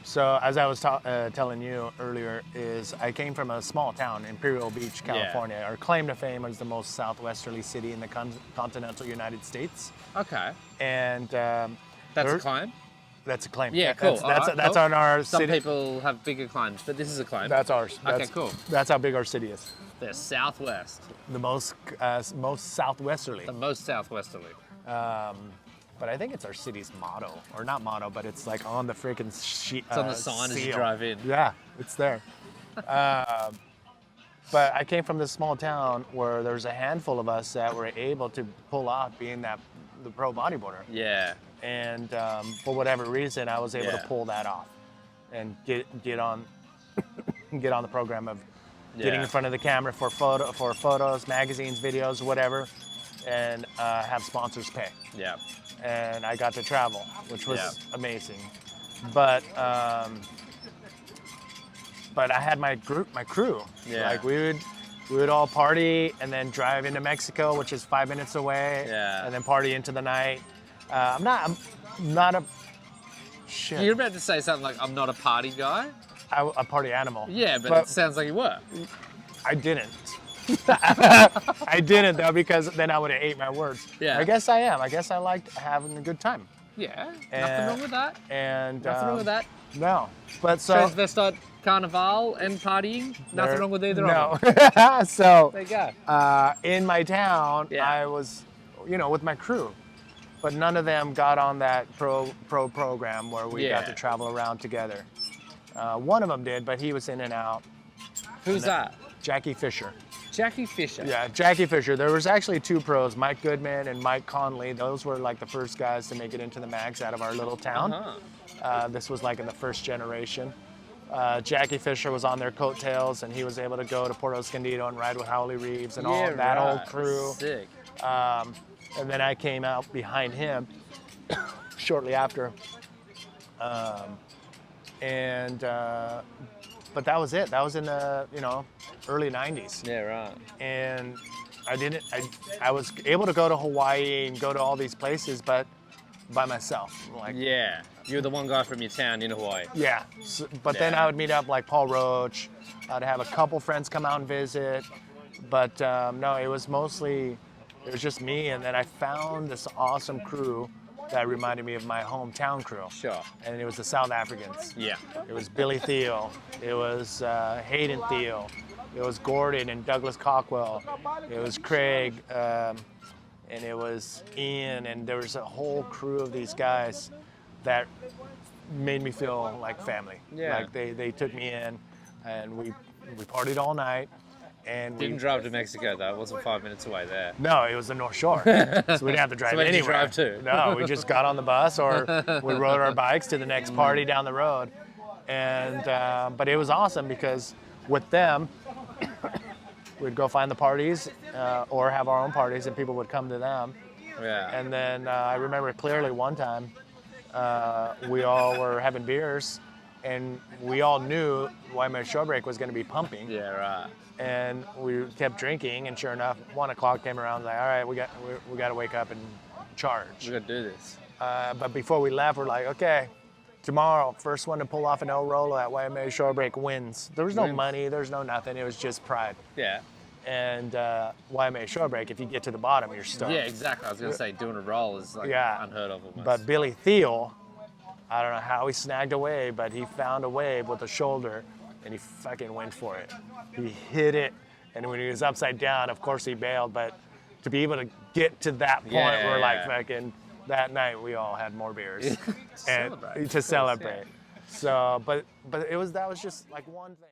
So as I was telling you earlier, is I came from a small town, Imperial Beach, California. Our claim to fame is the most southwesterly city in the continental United States. Okay. And That's a claim? That's a claim. Yeah, cool. That's on our Some city. people have bigger claims, but this is a claim. That's ours. Okay, cool. That's how big our city is. The Southwest. The most southwesterly. The most southwesterly. But I think it's our city's motto, or not motto, but it's like on the freaking sheet. It's on the sign seal. as you drive in. Yeah, it's there. But I came from this small town where there's a handful of us that were able to pull off being the pro bodyboarder. Yeah. And for whatever reason, I was able to pull that off and get on the program of getting in front of the camera for photos, magazines, videos, whatever, and have sponsors pay. Yeah. And I got to travel, which was amazing. But I had my crew. Yeah. Like we would all party and then drive into Mexico, which is 5 minutes away. Yeah. And then party into the night. I'm not a shit. You're about to say something like, I'm not a party guy? A party animal. Yeah, but it sounds like you were. I didn't. I didn't though, because then I would have ate my words. Yeah. I guess I am. I guess I liked having a good time. Yeah. Nothing wrong with that. And Nothing wrong with that. No. But so Transvestite carnival and partying. Nothing wrong with either of them. No. So There you go. in my town, Yeah. I was, with my crew, but none of them got on that pro program where we got to travel around together. One of them did, but he was in and out. Who's that? Jackie Fisher. Jackie Fisher. Yeah, Jackie Fisher. There was actually two pros, Mike Goodman and Mike Conley. Those were like the first guys to make it into the mags out of our little town. This was like in the first generation. Jackie Fisher was on their coattails, and he was able to go to Port Escondido and ride with Howley Reeves and all that whole crew. Sick. And then I came out behind him shortly after. But that was it. That was in the early 90s. Yeah, right. And I was able to go to Hawaii and go to all these places, but by myself. Like, Yeah. You're the one guy from your town in Hawaii. yeah. But then I would meet up like Paul Roach. I'd have a couple friends come out and visit. But no, it was just me. And then I found this awesome crew that reminded me of my hometown crew. Sure. And it was the South Africans. Yeah. It was Billy Thiel. It was Hayden Thiel. It was Gordon and Douglas Cockwell. It was Craig. And it was Ian. And there was a whole crew of these guys that made me feel like family. Yeah. Like they took me in, and we partied all night. And Didn't drive to Mexico though. It wasn't 5 minutes away there. No, it was the North Shore, so we didn't have to drive So where did you anywhere. drive to? No, we just got on the bus or we rode our bikes to the next party down the road. And but it was awesome because with them, we'd go find the parties or have our own parties, and people would come to them. Yeah. And then I remember clearly one time we all were having beers, and we all knew Waimea Showbreak was going to be pumping. Yeah, right. And we kept drinking, and sure enough, 1 o'clock came around. Like, all right, we got to wake up and charge. We gotta do this. But before we left, we're like, okay, tomorrow, first one to pull off an El Rolo at Waimea Showbreak wins. There was no money, there's no nothing. It was just pride. Yeah. And Waimea Showbreak, if you get to the bottom, you're stoked. Yeah, exactly. I was gonna say doing a roll is like unheard of almost. But Billy Thiel, I don't know how he snagged a wave, but he found a wave with a shoulder, and he fucking went for it. He hit it, and when he was upside down, of course he bailed, but to be able to get to that point, we're like fucking, that night we all had more beers to celebrate. to celebrate. So, but that was just like one thing.